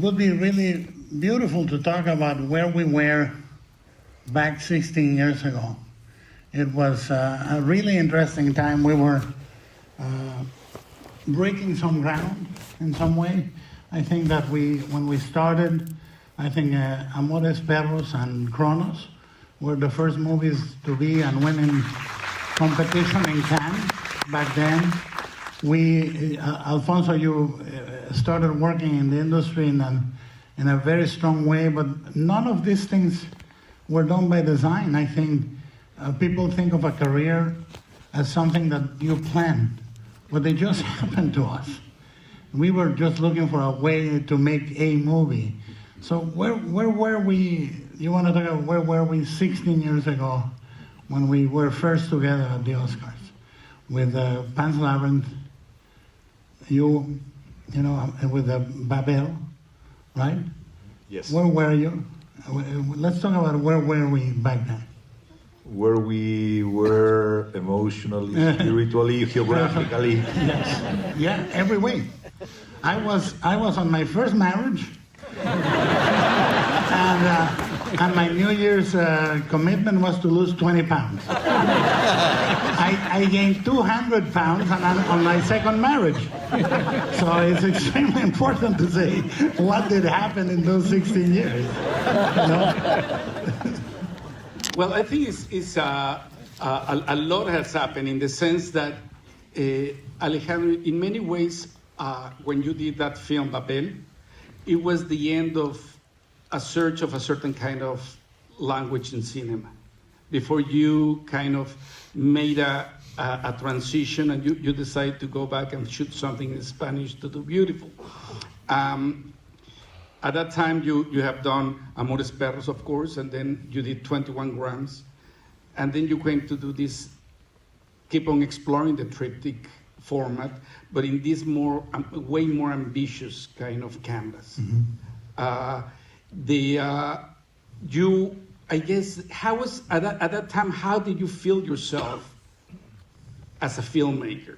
would be really beautiful to talk about where we were back 16 years ago. It was a really interesting time. We were breaking some ground in some way. I think that when we started, I think Amores Perros and Cronos were the first movies to be and win in competition in Cannes back then. Alfonso, you started working in the industry in a very strong way, but none of these things were done by design. I think people think of a career as something that you planned, but they just happened to us. We were just looking for a way to make a movie. So where were we? You want to talk about where were we 16 years ago when we were first together at the Oscars with Pan's Labyrinth, you know, with Babel, right? Yes. Where were you? Let's talk about where were we back then. Where we were emotionally, spiritually, geographically. Yes. Yeah, every way. I was on my first marriage, and my New Year's commitment was to lose 20 pounds. I gained 200 pounds on my second marriage. So it's extremely important to say what did happen in those 16 years. You know? Well, I think it's a lot has happened in the sense that, Alejandro, in many ways, when you did that film, Babel, it was the end of a search of a certain kind of language in cinema. Before you kind of made a transition and you decided to go back and shoot something in Spanish to do beautiful. At that time, you have done Amores Perros, of course, and then you did 21 grams. And then you came to do this, keep on exploring the triptych format, but in this way more ambitious kind of canvas. Mm-hmm. I guess, how was, at that time, how did you feel yourself as a filmmaker?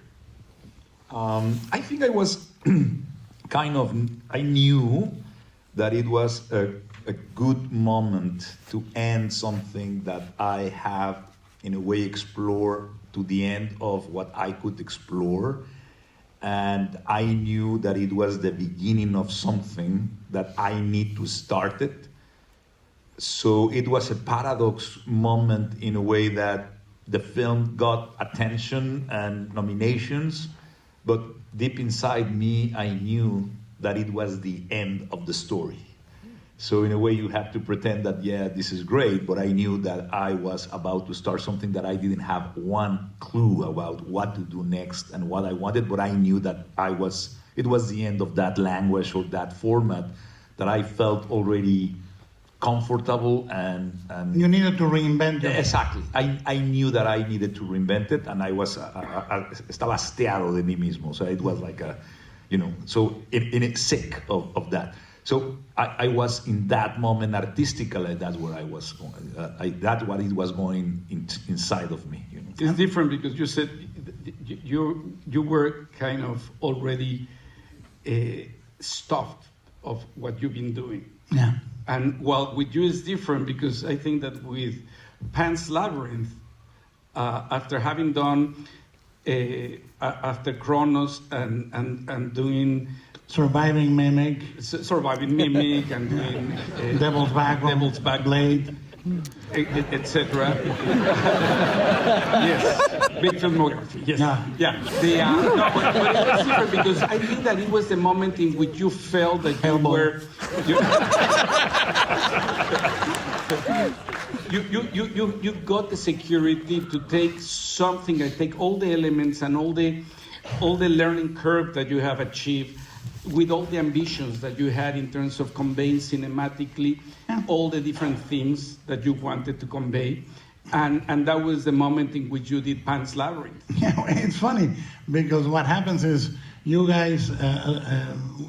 I think I was I knew that it was a good moment to end something that I have, in a way, explored to the end of what I could explore. And I knew that it was the beginning of something that I need to start it. So it was a paradox moment in a way that the film got attention and nominations, but deep inside me, I knew that it was the end of the story. So in a way, you have to pretend that, yeah, this is great, but I knew that I was about to start something that I didn't have one clue about what to do next and what I wanted, but I knew that it was the end of that language or that format that I felt already comfortable and you needed to reinvent it. Exactly. I knew that I needed to reinvent it, and I was estaba hastiado de mí mismo. So it was like so in sick of that. So I was in that moment artistically. That's where I was going. That's what it was going inside of me. You know? It's different because you said you were kind of already stuffed of what you've been doing. Yeah. And well, with you it's different because I think that with Pan's Labyrinth, after having done after Kronos and doing Surviving Mimic and doing Devil's Backblade, etc. Yes, big filmography. Yes, yeah. But it was different because I think that it was the moment in which you felt that you were. You got the security to take something and take all the elements and all the learning curve that you have achieved with all the ambitions that you had in terms of conveying cinematically all the different themes that you wanted to convey. And that was the moment in which you did Pan's Labyrinth. Yeah, it's funny because what happens is you guys,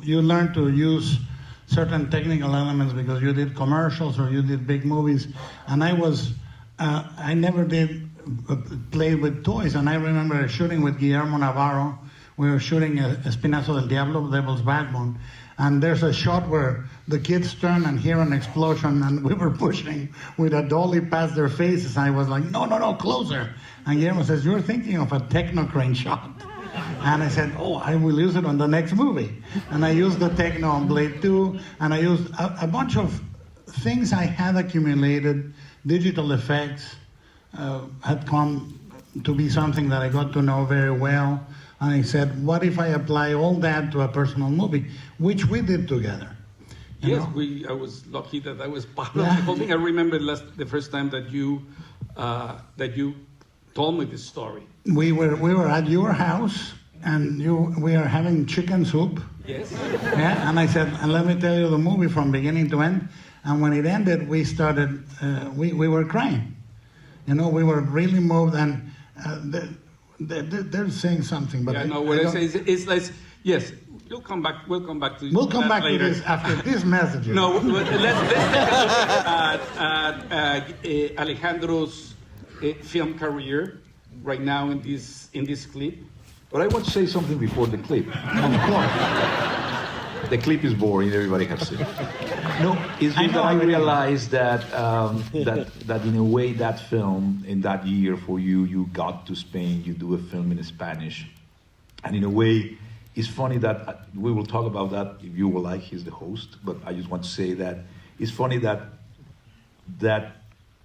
you learn to use certain technical elements because you did commercials or you did big movies. And I never did play with toys. And I remember shooting with Guillermo we were shooting Espinazo del Diablo, Devil's Backbone, and there's a shot where the kids turn and hear an explosion, and we were pushing with a dolly past their faces. I was like, no, closer. And Guillermo says, you're thinking of a techno crane shot. And I said, oh, I will use it on the next movie. And I used the techno on Blade 2, and I used a bunch of things I had accumulated, digital effects, had come to be something that I got to know very well. And I said, what if I apply all that to a personal movie, which we did together? Yes, I was lucky that I was part of the whole thing. I remember the first time that you told me this story. We were at your house, and we are having chicken soup. Yes. Yeah, and I said, and let me tell you the movie from beginning to end. And when it ended, we started, we were crying. We were really moved, and they're saying something. But yeah, no, what I say is like, yes, we'll come back to later. To this after this message. No, let's take a look at Alejandro's film career right now in this clip. But I want to say something before the clip. Of course. The clip is boring, everybody has seen it. No, it's just that I realized that that in a way that film in that year for you got to Spain, you do a film in Spanish, and in a way, it's funny that we will talk about that if you will like. He's the host, but I just want to say that it's funny that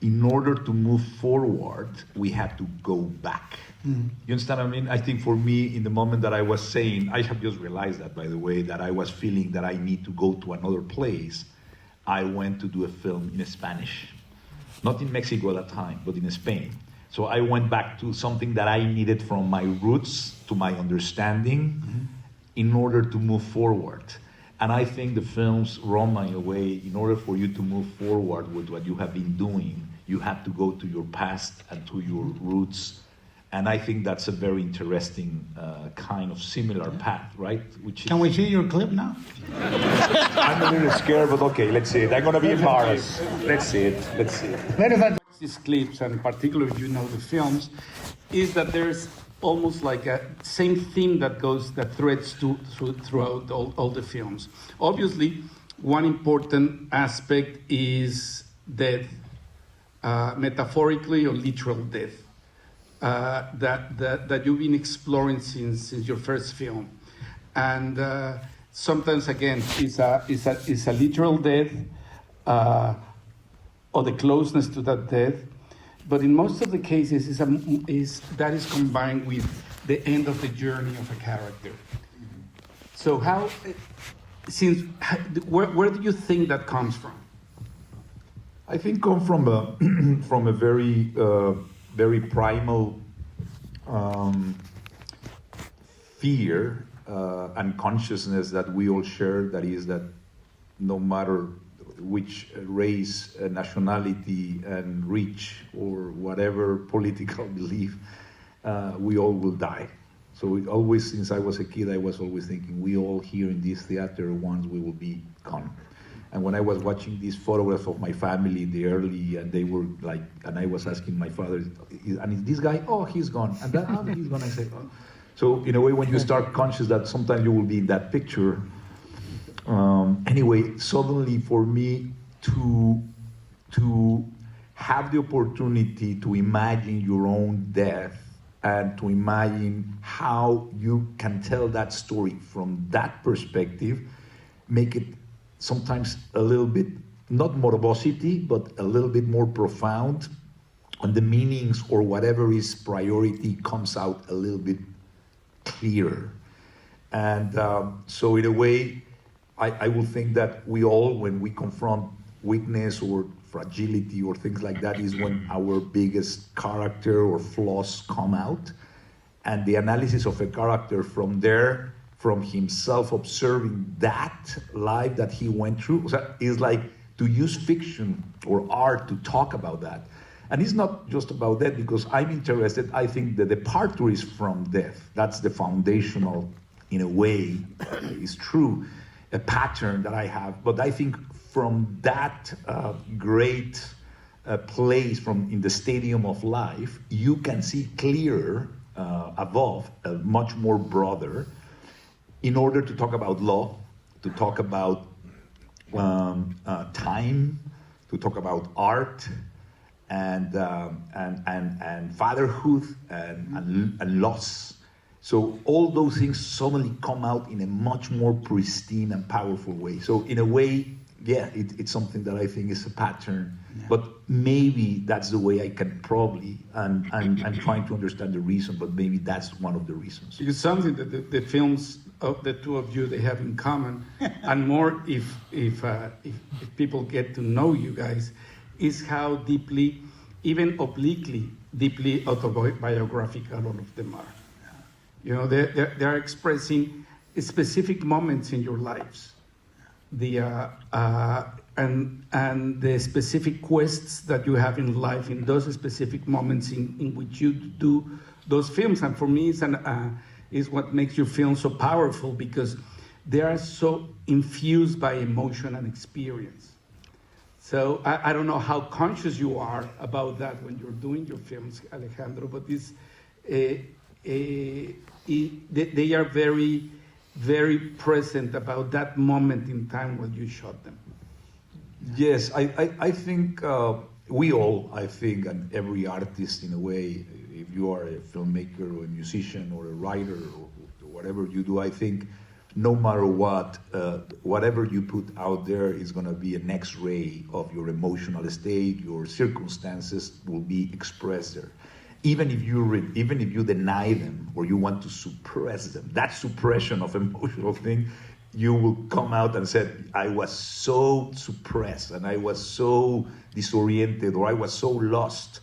in order to move forward, we had to go back. Mm-hmm. You understand what I mean? I think for me, in the moment that I was saying, I have just realized that, by the way, that I was feeling that I need to go to another place. I went to do a film in Spanish. Not in Mexico at that time, but in Spain. So I went back to something that I needed from my roots to my understanding in order to move forward. And I think the films, Roma, in a way, in order for you to move forward with what you have been doing, you have to go to your past and to your roots. And I think that's a very interesting kind of similar path, right? Can we see your clip now? I'm a little scared, but okay, let's see it. I'm going to be embarrassed. Let's see it. These clips, and particularly if you know the films, is that there's almost like a same theme that threads throughout all the films. Obviously, one important aspect is death, metaphorically or literal death. That you've been exploring since your first film, and sometimes again it's a literal death or the closeness to that death, but in most of the cases that is combined with the end of the journey of a character. So where do you think that comes from? I think come from a very primal fear and consciousness that we all share, that is that no matter which race, nationality, and reach, or whatever political belief, we all will die. So always, since I was a kid, I was always thinking, we all here in this theater, once we will be gone. And when I was watching these photographs of my family in the early, and they were like, and I was asking my father, and is this guy? Oh, he's gone. And that, oh, he's gone. I said, oh. So in a way, when you start conscious that sometimes you will be in that picture, anyway, suddenly for me to have the opportunity to imagine your own death and to imagine how you can tell that story from that perspective, make it sometimes a little bit, not morbosity, but a little bit more profound, and the meanings or whatever is priority comes out a little bit clearer. And so in a way, I will think that we all, when we confront weakness or fragility or things like that, is when our biggest character or flaws come out. And the analysis of a character from there, from himself observing that life that he went through, is like to use fiction or art to talk about that. And it's not just about that, because I'm interested, I think the departure is from death. That's the foundational, in a way, is true, a pattern that I have. But I think from that great place, from in the stadium of life, you can see clearer above, much more broader, in order to talk about law, to talk about time, to talk about art, and fatherhood and loss. So all those things suddenly come out in a much more pristine and powerful way. So in a way, yeah, it's something that I think is a pattern, but maybe that's the way I can probably, and I'm trying to understand the reason, but maybe that's one of the reasons. Because something that the films of the two of you, they have in common, and more if people get to know you guys, is how deeply, even obliquely, deeply autobiographical all of them are. You know, they're expressing specific moments in your lives, and the specific quests that you have in life in those specific moments in which you do those films. And for me, is what makes your film so powerful, because they are so infused by emotion and experience. So I don't know how conscious you are about that when you're doing your films, Alejandro, but this. They are very, very present about that moment in time when you shot them. Yes, I think we all, I think, and every artist in a way, if you are a filmmaker or a musician or a writer or whatever you do, I think no matter what, whatever you put out there is going to be an X-ray of your emotional state, your circumstances will be expressed there. Even if you deny them or you want to suppress them, that suppression of emotional thing, you will come out and say, I was so suppressed and I was so disoriented or I was so lost.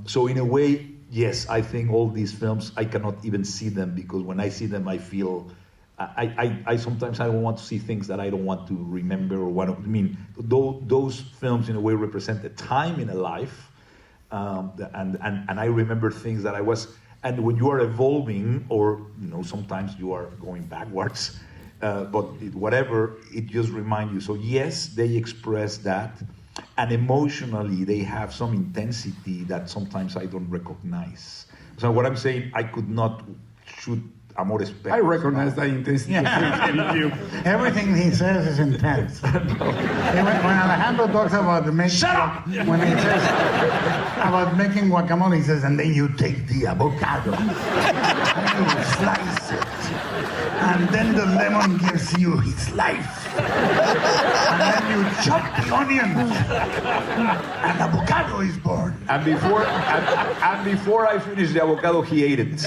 So in a way, yes, I think all these films, I cannot even see them, because when I see them, I feel, I sometimes I don't want to see things that I don't want to remember or want to, I mean, those films in a way represent a time in a life. And I remember things that I was, and when you are evolving, or sometimes you are going backwards, but whatever, it just reminds you. So yes, they express that, and emotionally they have some intensity that sometimes I don't recognize. So what I'm saying, I could not shoot Amores Perros. I recognize that intensity in you. Everything he says is intense. When Alejandro talks about when he says about making guacamole, he says, and then you take the avocado and you slice it, and then the lemon gives you his life, and then you chop the onions, and avocado is born. And before I finish the avocado, he ate it.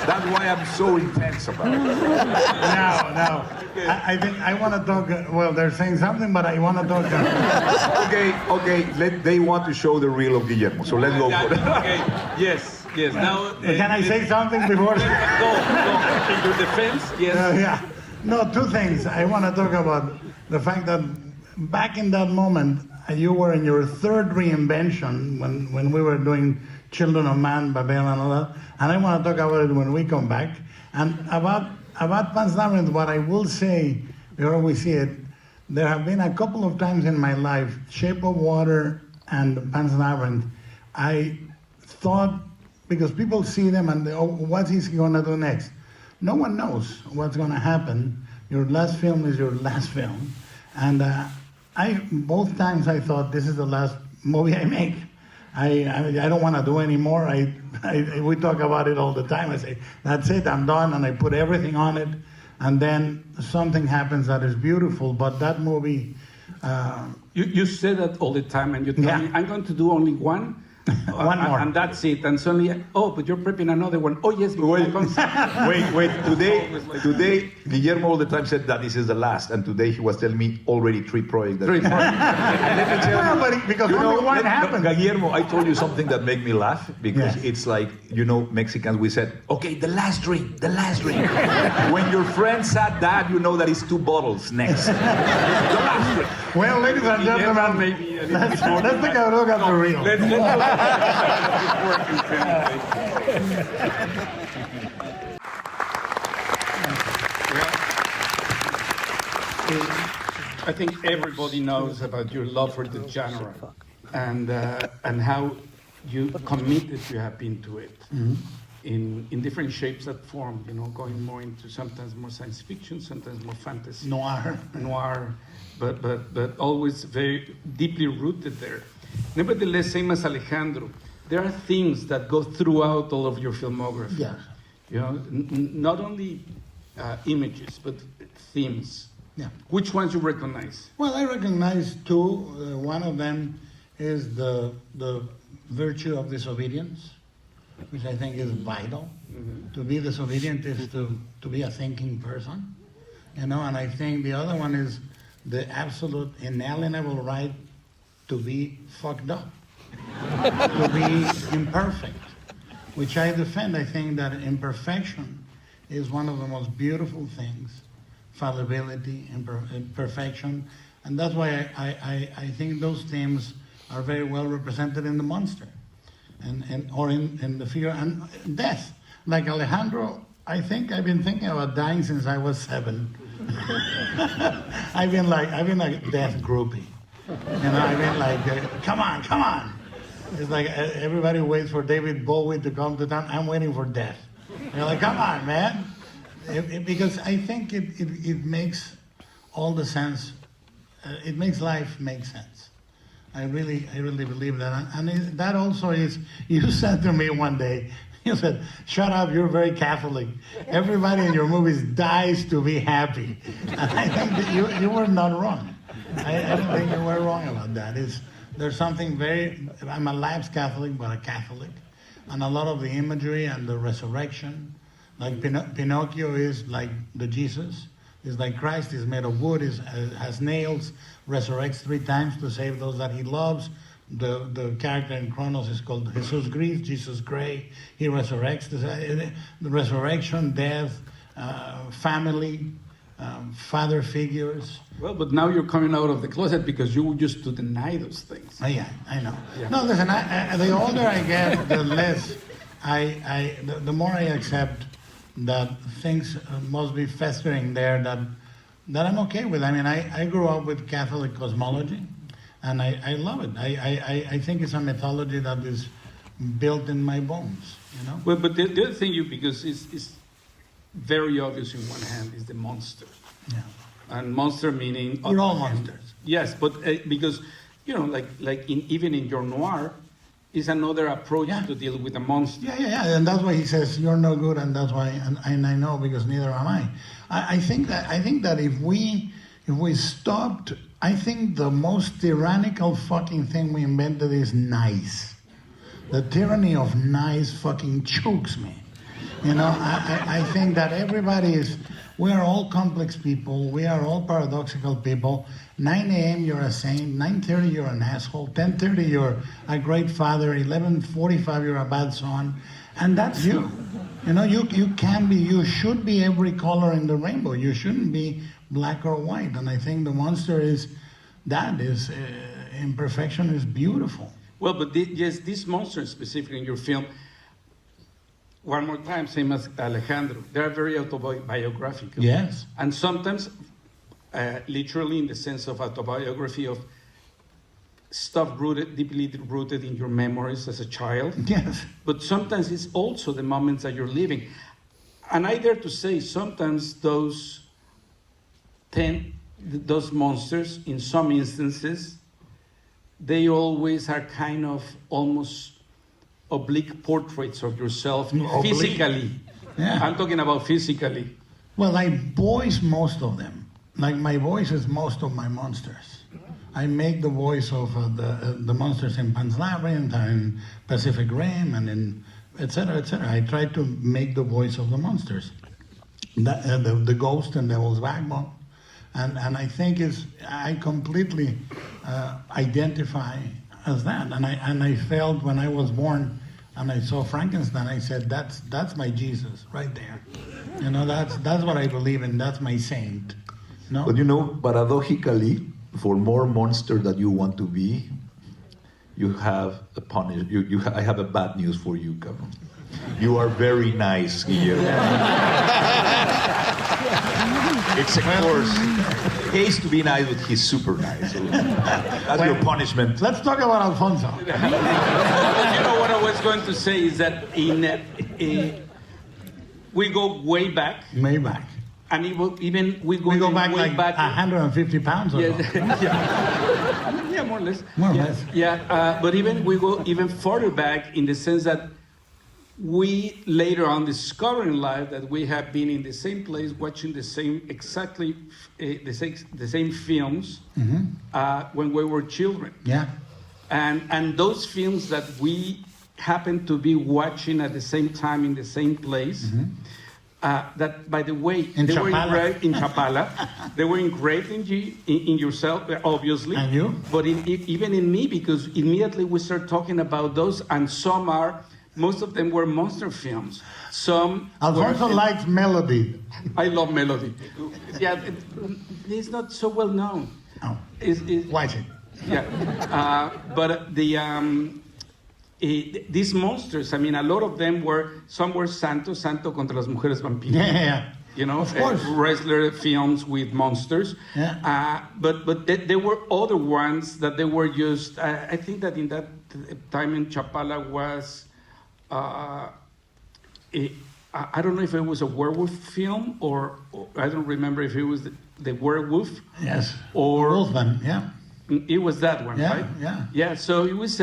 That's why I'm so intense about it. No. I think I want to talk. Well, they're saying something, but I want to talk. Okay. They want to show the reel of Guillermo, so let's go for it. Okay. Yes. Now, can I say something before? Go. In your defense, yes. Yeah. No, two things. I want to talk about the fact that back in that moment, you were in your third reinvention when we were doing Children of Man, Babel, and all that. And I want to talk about it when we come back. And about Pan's Labyrinth, what I will say before we see it, there have been a couple of times in my life, Shape of Water and Pan's Labyrinth, I thought, because people see them and what's he going to do next? No one knows what's going to happen. Your last film is your last film. And both times I thought, this is the last movie I make. I don't want to do anymore. We talk about it all the time. I say, that's it, I'm done, and I put everything on it, and then something happens that is beautiful. But that movie... You say that all the time, and you tell me, I'm going to do only one. One more. And that's it. And suddenly, but you're prepping another one. Oh, yes. Wait. Today, Guillermo all the time said that this is the last. And today he was telling me already 3 projects. And let me tell you, but because only one happened. Guillermo, I told you something that made me laugh. Because it's like, Mexicans, we said, okay, the last drink. When your friend said that, you know that it's 2 bottles next. The last drink. Well, ladies and gentlemen, maybe let's take a look at the reel. I think everybody knows about your love for the genre, and how you committed you have been to it in different shapes and form, going more into sometimes more science fiction, sometimes more fantasy. Noir, but always very deeply rooted there. Nevertheless, same as Alejandro, there are themes that go throughout all of your filmography. Yes. Not only images, but themes. Yeah. Which ones you recognize? Well, I recognize two. One of them is the virtue of disobedience, which I think is vital. To be disobedient is to be a thinking person, and I think the other one is the absolute inalienable right to be fucked up, to be imperfect, which I defend. I think that imperfection is one of the most beautiful things, fallibility, imperfection, and that's why I think those themes are very well represented in the monster, or in the fear and death. Like Alejandro, I think I've been thinking about dying since I was 7. I've been a death groupie. I've been like, come on. It's like everybody waits for David Bowie to come to town. I'm waiting for death. You're like, come on, man. Because I think it makes all the sense. It makes life make sense. I really believe that. And that also is, you said to me one day, you said, shut up, you're very Catholic. Everybody in your movies dies to be happy. And I think that you were not wrong. I don't think you were wrong about that. There's something I'm a lapsed Catholic, but a Catholic. And a lot of the imagery and the resurrection, like Pinocchio is like the Jesus. It's like Christ is made of wood, has nails, resurrects 3 times to save those that he loves. The character in Kronos is called Jesus Gris, Jesus Gray. He resurrects. The resurrection, death, family, father figures. Well, but now you're coming out of the closet because you used to deny those things. Oh, yeah, I know. Yeah. No, listen, the older I get, the less the more I accept that things must be festering there that I'm okay with. I mean, I grew up with Catholic cosmology, and I love it. I think it's a mythology that is built in my bones, Well, but the other thing, because it's very obvious in one hand, is the monster. Yeah. And monster meaning... We're all monsters. Yes, but because, like even in your noir, is another approach to deal with a monster. Yeah, and that's why he says you're no good, and that's why, and I know because neither am I. I think that if we stopped, I think the most tyrannical fucking thing we invented is nice. The tyranny of nice fucking chokes me. I think that we are all complex people. We are all paradoxical people. 9 a.m. you're a saint. 9:30 you're an asshole. 10:30 you're a great father. 11:45 you're a bad son, and that's you. You can be. You should be every color in the rainbow. You shouldn't be black or white. And I think the monster is imperfection is beautiful. Well, but this monster specifically in your film. One more time, same as Alejandro. They are very autobiographical. Yes. And sometimes, literally in the sense of autobiography of stuff deeply rooted in your memories as a child. Yes. But sometimes it's also the moments that you're living. And I dare to say sometimes those monsters, in some instances, they always are kind of almost oblique portraits of yourself physically. Yeah. I'm talking about physically. Well, I voice most of them. Like my voice is most of my monsters. I make the voice of the monsters in Pan's Labyrinth and in Pacific Rim and in et cetera, et cetera. I try to make the voice of the monsters. The ghost and Devil's Backbone. And I think I completely identify as that. And I felt when I was born and I saw Frankenstein, I said, that's my Jesus right there. That's what I believe in. That's my saint. But paradoxically, for more monster that you want to be, you have a punish. I have a bad news for you, cabrón. You are very nice, Guillermo. It's a course. He used to be nice, but he's super nice. So that's your punishment. Let's talk about Alfonso. But you know what I was going to say is that we go way back, Maybach. and even we We go back way like back. 150 pounds or Yeah, so. yeah, more or less. More or yeah, less. Yeah, but we go even further back in the sense that we later on discover in life that we have been in the same place watching the same the same films when we were children. Yeah. And those films that we happen to be watching at the same time in the same place, that, by the way, In they were Chapala. engraved in Chapala. They were engraved in yourself, obviously. And you? But even in me, because immediately we start talking about those, and most of them were monster films. Some Alfonso were, likes melody. I love melody. Yeah, it's not so well known. Oh, It's, watch it. yeah, but these monsters, I mean, a lot of them some were Santo contra las mujeres vampiras. Yeah. You know, Of course. wrestler films with monsters. Yeah. But there were other ones that they were just. I think that in that time in Chapala was. I don't know if it was a werewolf film or I don't remember if it was the werewolf. Yes. Or Wolfman, yeah. it was that one, Yeah, right? yeah. Yeah, so it was,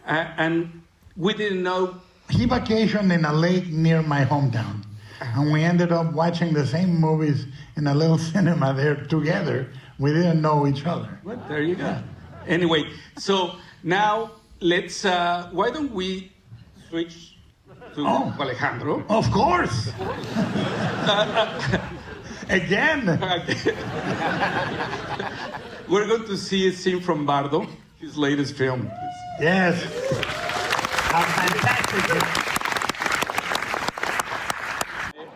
and we didn't know. He vacationed in a lake near my hometown. And we ended up watching the same movies in a little cinema there together. We didn't know each other. Well, there you go. Anyway, so now why don't we switch to Alejandro? Of course! Again! We're going to see a scene from Bardo, his latest film. Yes. A fantastic.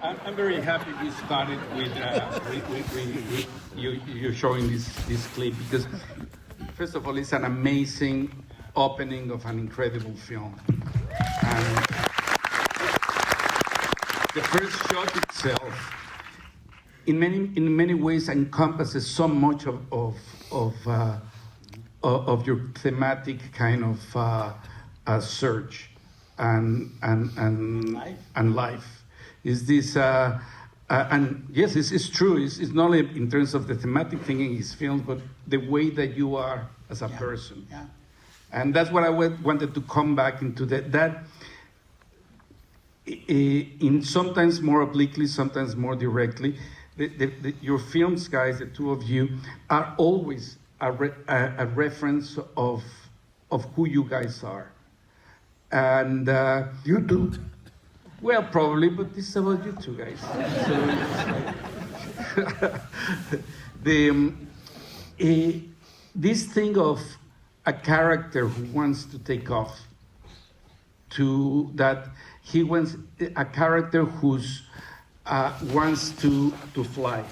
I'm very happy we started with you showing this clip because, first of all, it's an amazing opening of an incredible film. And the first shot itself, in many ways, encompasses so much of your thematic kind of search and life. Is this and yes, it's true. It's not only in terms of the thematic thing in his films, but the way that you are as a person. Yeah. And that's what I wanted to come back into that in sometimes more obliquely, sometimes more directly. Your films, guys, the two of you, are always a reference of who you guys are. And You too. well, probably, but this is about you two guys. So, this thing of a character who wants to take off, to that he wants a character who's wants to fly,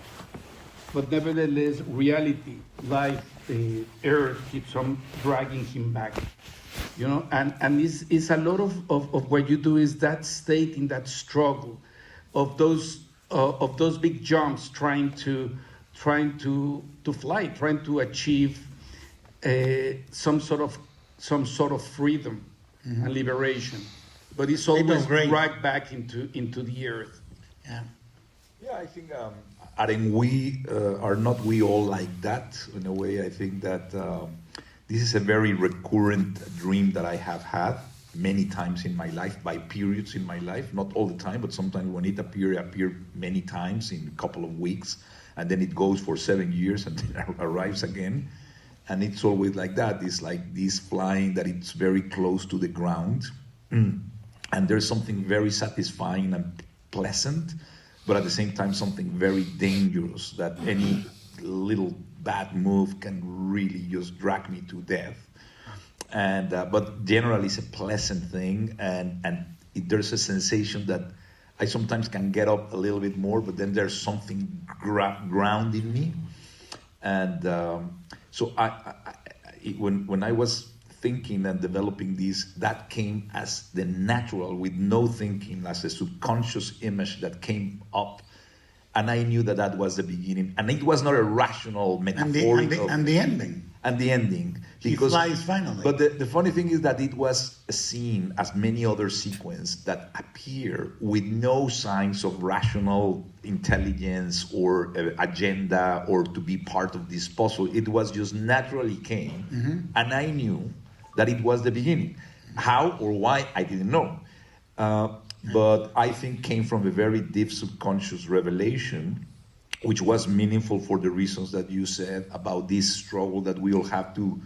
but nevertheless, reality, life, the earth keeps on dragging him back. You know, and it's a lot of what you do is that state in that struggle of those big jumps, trying to fly, trying to achieve some sort of freedom and liberation, but it's always dragged back into the earth. Yeah. Yeah, I think, Aren, we are not we all like that in a way. I think that this is a very recurrent dream that I have had many times in my life, by periods in my life, not all the time, but sometimes when it appear many times in a couple of weeks, and then it goes for 7 years and then arrives again. And it's always like that. It's like this flying that it's very close to the ground. And there's something very satisfying and pleasant, but at the same time something very dangerous, that any little bad move can really just drag me to death. And but generally it's a pleasant thing, and there's a sensation that I sometimes can get up a little bit more, but then there's something grounding me. And so when I was thinking and developing this, that came as the natural, with no thinking, as a subconscious image that came up And I knew that that was the beginning. And it was not a rational, metaphorical... And the ending. And the ending. He flies finally. But the funny thing is that it was a scene, as many other sequences, that appear with no signs of rational intelligence or agenda or to be part of this puzzle. It was just naturally came. And I knew that it was the beginning. How or why, I didn't know. But I think came from a very deep subconscious revelation, which was meaningful for the reasons that you said about this struggle that we all have to,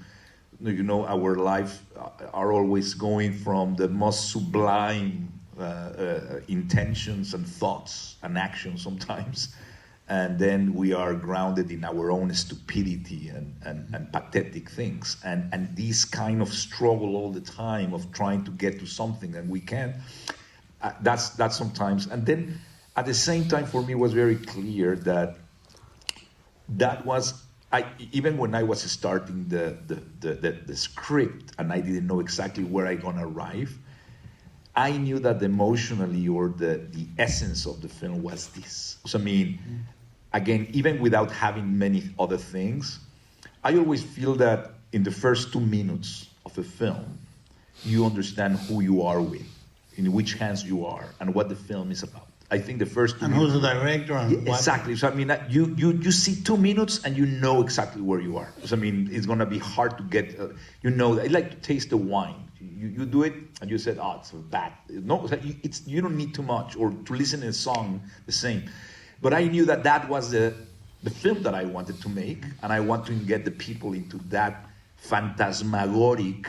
our life are always going from the most sublime intentions and thoughts and actions sometimes, and then we are grounded in our own stupidity and pathetic things, and this kind of struggle all the time of trying to get to something and we can't. That's sometimes, and then at the same time for me it was very clear that was even when I was starting the script and I didn't know exactly where I gonna arrive, I knew that emotionally or the essence of the film was this. So I mean, again, even without having many other things, I always feel that in the first 2 minutes of a film, you understand who you are with, in which hands you are, and what the film is about. I think the first 2 and minutes... who's the director and what? Exactly. So I mean, you see 2 minutes and you know exactly where you are. So I mean, it's gonna be hard to get. It's like to taste the wine. You do it and you said, oh, it's bad. No, you don't need too much, or to listen to a song the same. But I knew that was the film that I wanted to make, and I want to get the people into that phantasmagoric,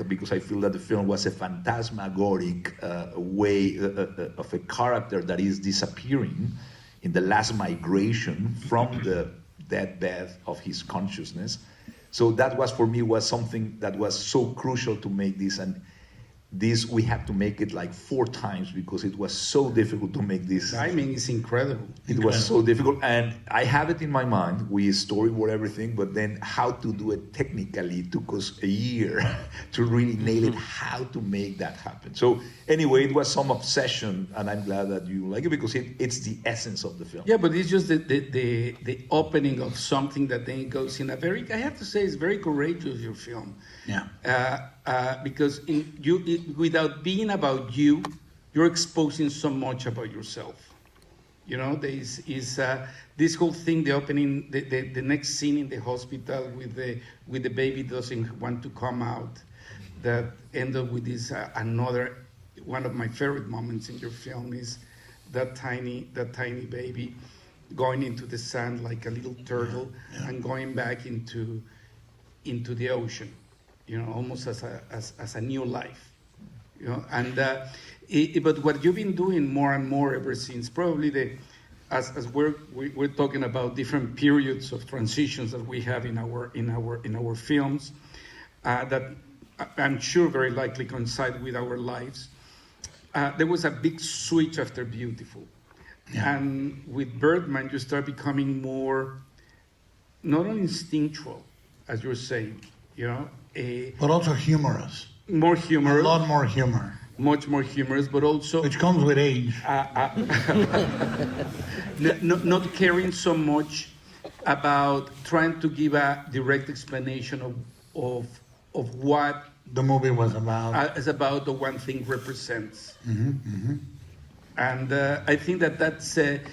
because I feel that the film was a phantasmagoric way of a character that is disappearing in the last migration from the deathbed of his consciousness. So that was, for me, was something that was so crucial to make this. And this, we had to make it like 4 times because it was so difficult to make this. Timing is incredible. It was so difficult, and I have it in my mind. We storyboard everything, but then how to do it technically took us a year to really nail it, how to make that happen. So anyway, it was some obsession, and I'm glad that you like it because it's the essence of the film. Yeah, but it's just the opening of something that then goes in a very, I have to say, it's very courageous, your film. Yeah. Because without being about you, you're exposing so much about yourself. There is this whole thing, the opening, the next scene in the hospital with the baby doesn't want to come out, that end up with this another one of my favorite moments in your film is that tiny baby going into the sand like a little turtle and going back into the ocean. Almost as a new life, and but what you've been doing more and more ever since, probably as we're talking about different periods of transitions that we have in our films, that I'm sure very likely coincide with our lives. There was a big switch after Beautiful, and with Birdman you start becoming more, not only instinctual, as you're saying, but also humorous. More humorous. A lot more humor. Much more humorous, but also... Which comes with age. Not caring so much about trying to give a direct explanation of what... the movie was about. Is about the one thing represents. Mm-hmm, mm-hmm. And I think that's... and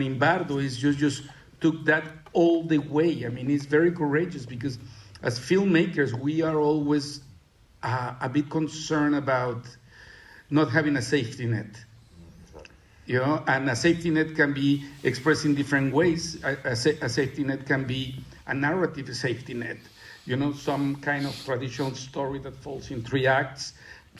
Imbardo is just took that all the way. I mean, it's very courageous because as filmmakers, we are always a bit concerned about not having a safety net. And a safety net can be expressed in different ways. A safety net can be a narrative safety net. Some kind of traditional story that falls in 3 acts,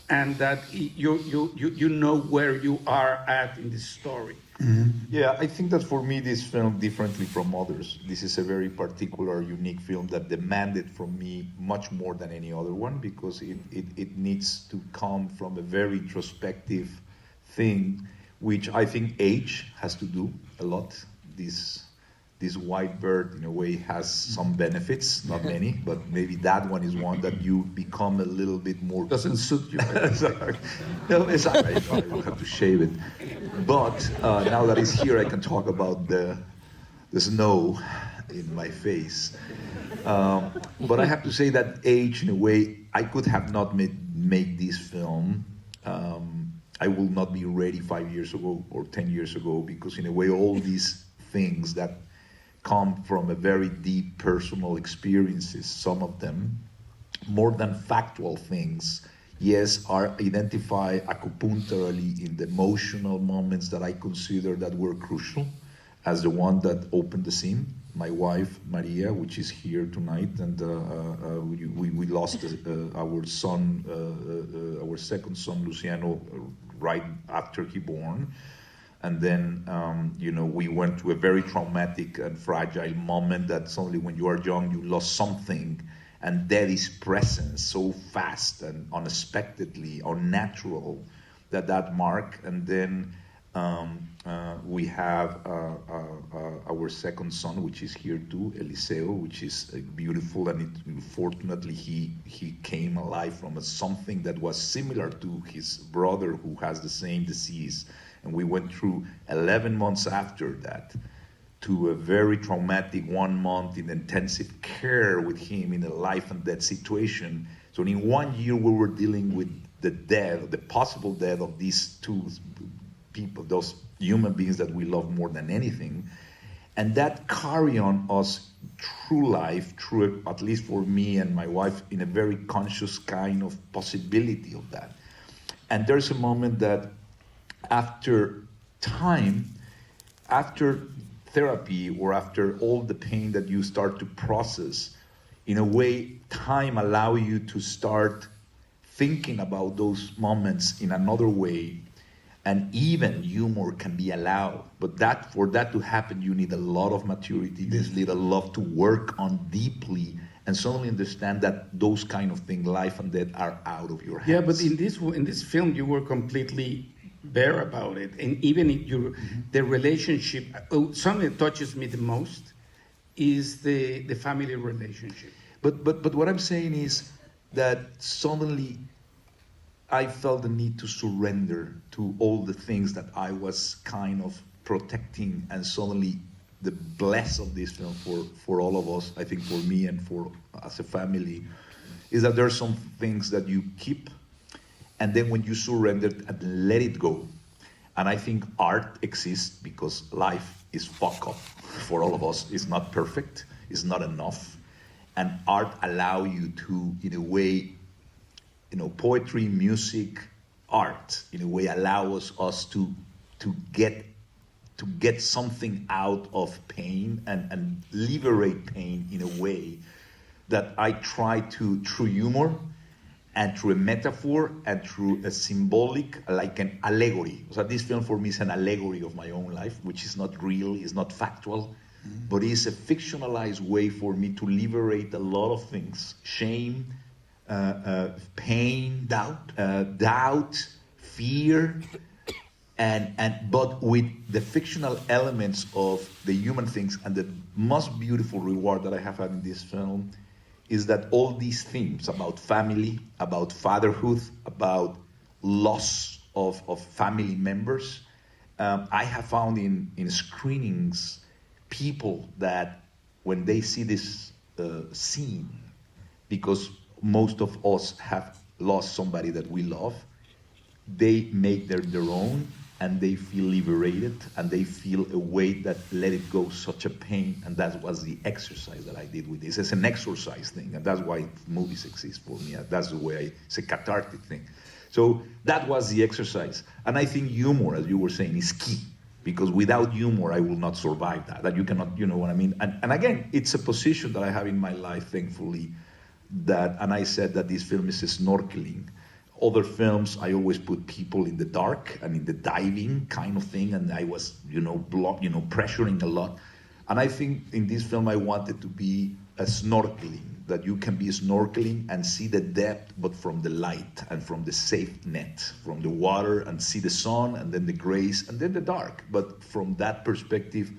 and that you know where you are at in this story. Mm-hmm. Yeah, I think that for me, this film, differently from others, this is a very particular, unique film that demanded from me much more than any other one, because it needs to come from a very introspective thing, which I think age has to do a lot. This white bird, in a way, has some benefits, not many, but maybe that one is one that you become a little bit more... Doesn't suit you. Sorry. No, it's all right. I will have to shave it. But now that it's here, I can talk about the snow in my face. But I have to say that age, in a way, I could have not made this film. I will not be ready 5 years ago or 10 years ago, because in a way, all these things that come from a very deep personal experiences, some of them, more than factual things, yes, are identified acupuncturally in the emotional moments that I consider that were crucial, as the one that opened the scene, my wife, Maria, which is here tonight, and we lost our son, our second son, Luciano, right after he born. And then, we went to a very traumatic and fragile moment that suddenly when you are young, you lost something, and death is present so fast and unexpectedly, unnatural, that mark. And then we have our second son, which is here too, Eliseo, which is beautiful, and fortunately he came alive from something that was similar to his brother who has the same disease. And we went through 11 months after that to a very traumatic 1 month in intensive care with him in a life and death situation. So in 1 year, we were dealing with the death, the possible death of these two people, those human beings that we love more than anything. And that carry on us through life, through, at least for me and my wife, in a very conscious kind of possibility of that. And there's a moment that after time, after therapy, or after all the pain that you start to process, in a way, time allows you to start thinking about those moments in another way, and even humor can be allowed. But for that to happen, you need a lot of maturity. You need a lot to work on deeply, and suddenly understand that those kind of things, life and death, are out of your hands. Yeah, but in this film, you were completely bare about it, and even in the relationship. Something that touches me the most is the family relationship. But what I'm saying is that suddenly I felt the need to surrender to all the things that I was kind of protecting, and suddenly the bless of this film for all of us, I think for me and for as a family, is that there are some things that you keep, and then when you surrender and let it go. And I think art exists because life is fuck up for all of us. It's not perfect, it's not enough. And art allow you to, in a way, poetry, music, art, in a way, allows us to get something out of pain and liberate pain in a way that I try to, through humor and through a metaphor and through a symbolic, like an allegory. So this film for me is an allegory of my own life, which is not real, is not factual, but is a fictionalized way for me to liberate a lot of things: shame, pain, doubt, fear, but with the fictional elements of the human things. And the most beautiful reward that I have had in this film is that all these themes about family, about fatherhood, about loss of family members, I have found in screenings people that when they see this scene, because most of us have lost somebody that we love, they make their own, and they feel liberated, and they feel a way that let it go such a pain. And that was the exercise that I did with this. It's an exercise thing, and that's why movies exist for me. That's the way it's a cathartic thing. So that was the exercise. And I think humor, as you were saying, is key, because without humor, I will not survive that you cannot, you know what I mean? And again, it's a position that I have in my life, thankfully, and I said that this film is a snorkeling. Other films, I always put people in the dark and in the diving kind of thing, and I was, pressuring a lot. And I think in this film, I wanted to be a snorkeling, that you can be snorkeling and see the depth, but from the light and from the safe net, from the water, and see the sun, and then the grace, and then the dark. But from that perspective,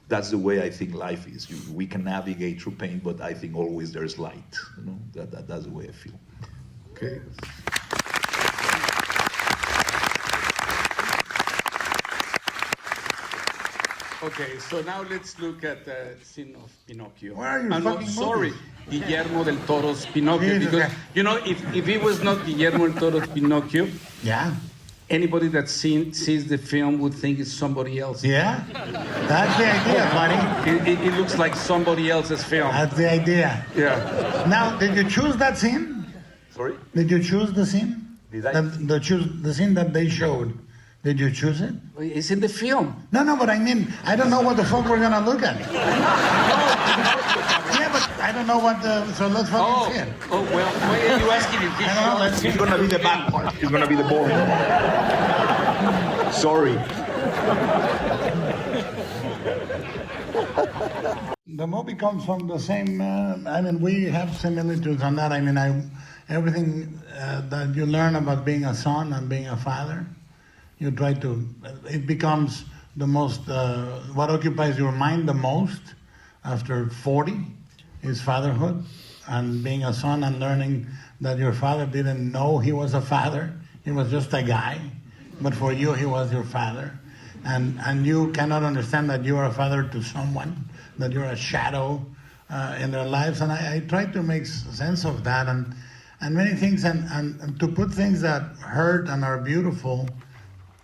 that's the way I think life is. We can navigate through pain, but I think always there's light. That's the way I feel. Okay. Okay, so now let's look at the scene of Pinocchio. Where are your no, fucking sorry, movies? Guillermo del Toro's Pinocchio. Jesus, Because, yeah. if it was not Guillermo del Toro's Pinocchio, Yeah. anybody that sees the film would think it's somebody else. Yeah. That's the idea, buddy. It looks like somebody else's film. That's the idea. Yeah. Now, did you choose that scene? Sorry? Did you choose the scene? Did I? The scene that they showed. Did you choose it? It's in the film. No, but I mean, I don't know what the fuck we're gonna look at. Yeah, but I don't know what the. So let's fucking see it. Oh, well, why are you asking if I don't know. Let's see. It's gonna be the bad part. It's gonna be the boring part. Sorry. The movie comes from the same. I mean, we have similitudes on that. I mean, everything that you learn about being a son and being a father, you try to. It becomes the most. What occupies your mind the most after 40 is fatherhood and being a son and learning that your father didn't know he was a father. He was just a guy, but for you, he was your father, and you cannot understand that you are a father to someone, that you're a shadow in their lives. And I try to make sense of that and many things and to put things that hurt and are beautiful.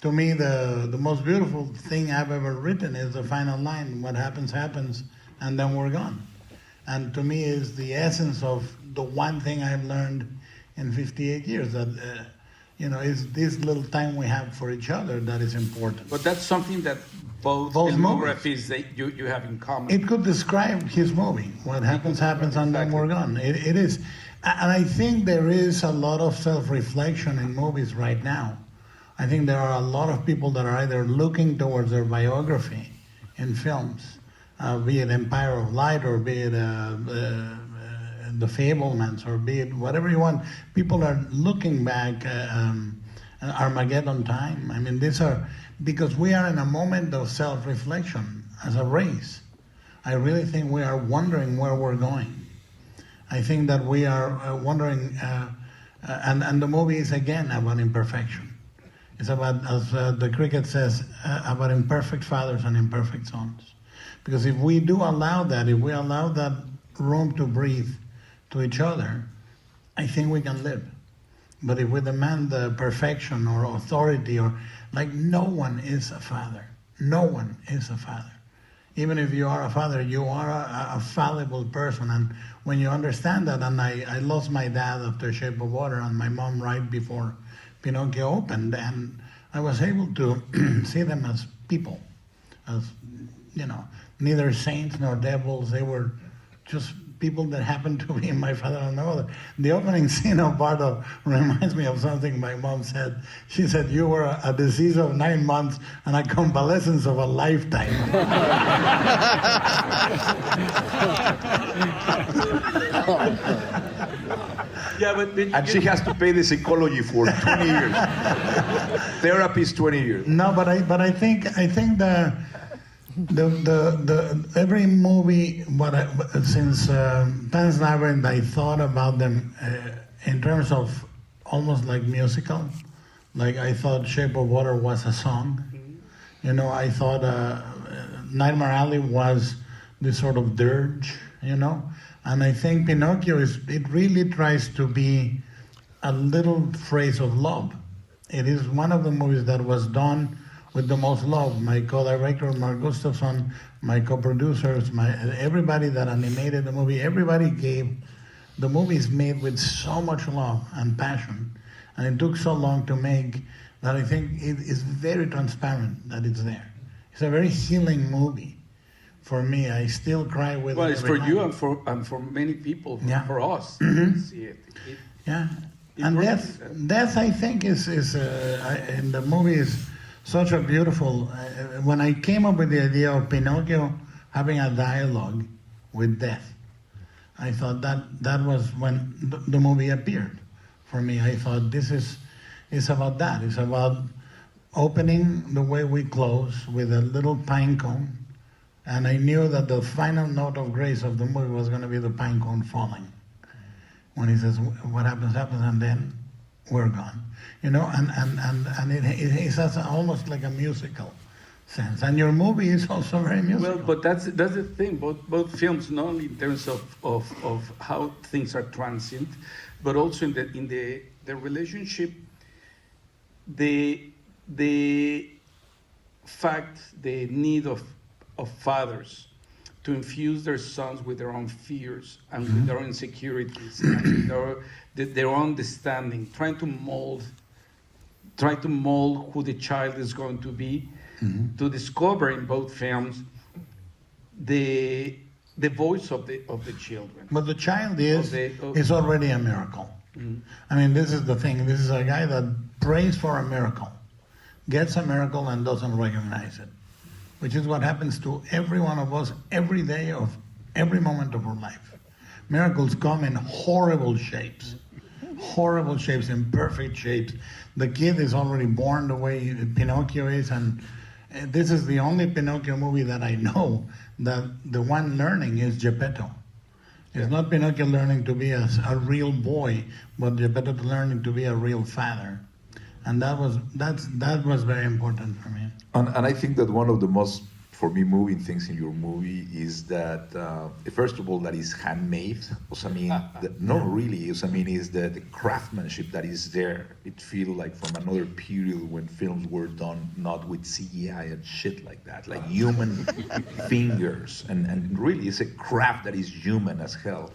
To me, the most beautiful thing I've ever written is the final line: "What happens, happens, and then we're gone." And to me, is the essence of the one thing I've learned in 58 years that. Is this little time we have for each other that is important. But that's something that both filmographies that you have in common. It could describe his movie. What happens, happens, and then we're gone. It is. And I think there is a lot of self-reflection in movies right now. I think there are a lot of people that are either looking towards their biography in films, be it Empire of Light or be it The Fablemans or be it whatever you want. People are looking back Armageddon time. I mean, these are, because we are in a moment of self-reflection as a race. I really think we are wondering where we're going. I think that we are wondering, and the movie is again about imperfection. It's about, as the cricket says, about imperfect fathers and imperfect sons. Because if we do allow that, if we allow that room to breathe to each other, I think we can live. But if we demand the perfection or authority or, like, no one is a father. No one is a father. Even if you are a father, you are a fallible person. And when you understand that, and I lost my dad after Shape of Water and my mom right before Pinocchio opened, and I was able to see them as people, as, neither saints nor devils. They were just people that happened to be my father and my mother. The opening scene of Bardo reminds me of something my mom said. She said, "You were a disease of 9 months and a convalescence of a lifetime." Yeah, but And she has to pay the psychology for 20 years. Therapy is 20 years. No, but I think the every movie since Pan's Labyrinth, I thought about them in terms of almost like musical. Like I thought Shape of Water was a song. I thought Nightmare Alley was this sort of dirge. And I think Pinocchio it really tries to be a little phrase of love. It is one of the movies that was done with the most love. My co-director, Mark Gustafson, my co-producers, everybody that animated the movie, everybody gave. The movie is made with so much love and passion, and it took so long to make that I think it is very transparent that it's there. It's a very healing movie. For me, I still cry with it. Well, it's for every you time. and for many people, for us. See it. Yeah, and death I think is in the movie is such a beautiful. When I came up with the idea of Pinocchio having a dialogue with death, I thought that was when the movie appeared. For me, I thought it's about that. It's about opening the way we close with a little pine cone. And I knew that the final note of grace of the movie was going to be the pine cone falling. When he says, "What happens, happens, and then we're gone." And it's almost like a musical sense. And your movie is also very musical. Well, but that's the thing. Both films, not only in terms of how things are transient, but also in the relationship, the fact, the need of fathers to infuse their sons with their own fears and with their own insecurities and their own understanding, trying to mold who the child is going to be, to discover in both films the voice of the children. But the child is already a miracle. I mean, this is the thing. This is a guy that prays for a miracle, gets a miracle and doesn't recognize it, which is what happens to every one of us every day of every moment of our life. Miracles come in horrible shapes, imperfect shapes. The kid is already born the way Pinocchio is, and this is the only Pinocchio movie that I know that the one learning is Geppetto. It's not Pinocchio learning to be a real boy, but Geppetto learning to be a real father. And that was very important for me. And I think that one of the most, for me, moving things in your movie is that, first of all, that is handmade. I mean, really. I mean, is the craftsmanship that is there. It feels like from another period when films were done not with CGI and shit like that, like human fingers. And really, it's a craft that is human as hell.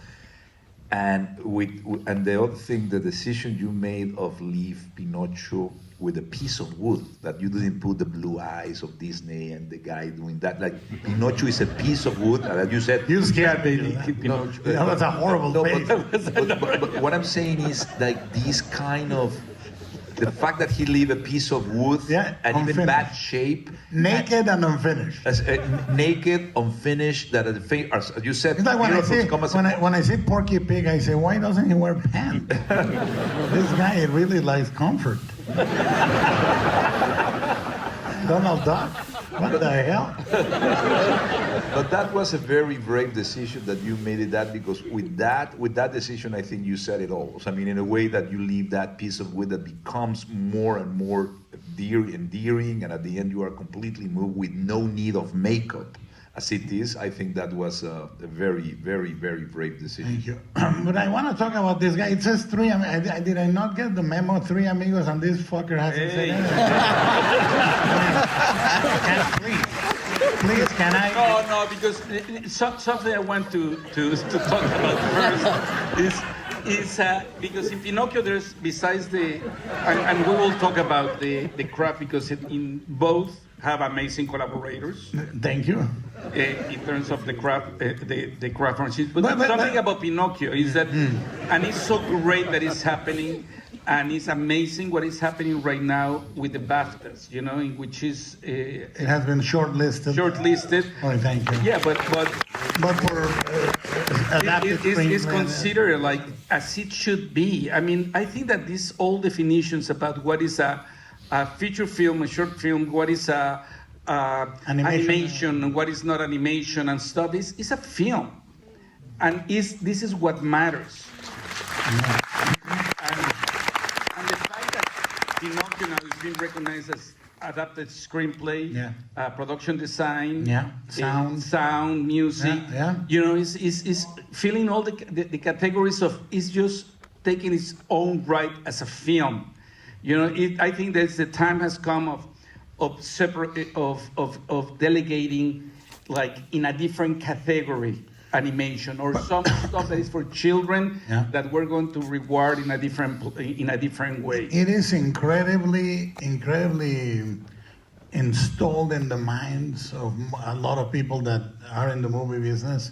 And the other thing, the decision you made of leave Pinocchio with a piece of wood, that you didn't put the blue eyes of Disney and the guy doing that. Like, Pinocchio is a piece of wood, and as you said... You scared me. Pinocchio. That was a horrible face. But what I'm saying is, like, this kind of... The fact that he leave a piece of wood and even bad shape... Naked and unfinished. Naked, unfinished, that as you said... It's like when I see Porky Pig, I say, why doesn't he wear pants? This guy really likes comfort. Donald Duck? What the hell? But that was a very brave decision that you made it that, because with that decision, I think you said it all. So, I mean, in a way that you leave that piece of wood that becomes more and more endearing, and at the end you are completely moved with no need of makeup as it is. I think that was a very, very, very brave decision. Thank you. But I want to talk about this guy. It says Three Amigos. Did I not get the memo? Three Amigos, and this fucker hasn't said anything. Please, can I? No, because something I want to talk about first is because in Pinocchio there's, besides and we will talk about the craft, because in both have amazing collaborators. Thank you. In terms of the craft, the craftsmanship. But something about Pinocchio is that, and it's so great that it's happening, and it's amazing what is happening right now with the BAFTAs, you know, in which is... it has been shortlisted. Oh, thank you. Yeah, but for adapted it's considered like as it should be. I mean, I think that these old definitions about what is a feature film, a short film, what is animation, what is not animation and stuff, is a film. And this is what matters. And the fact that Pinocchio now is being recognized as adapted screenplay, production design, sound, music, you know, is filling all the categories of, it's just taking its own right as a film. You know, I think that the time has come of delegating, like, in a different category, animation or some stuff that is for children that we're going to reward in a different way. It is incredibly installed in the minds of a lot of people that are in the movie business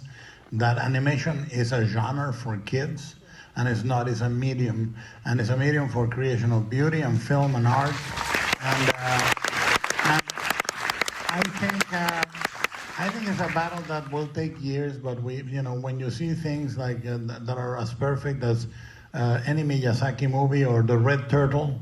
that animation is a genre for kids. And it's not, it's a medium. And it's a medium for creation of beauty and film and art. And I think it's a battle that will take years, but when you see things like that are as perfect as any Miyazaki movie, or The Red Turtle,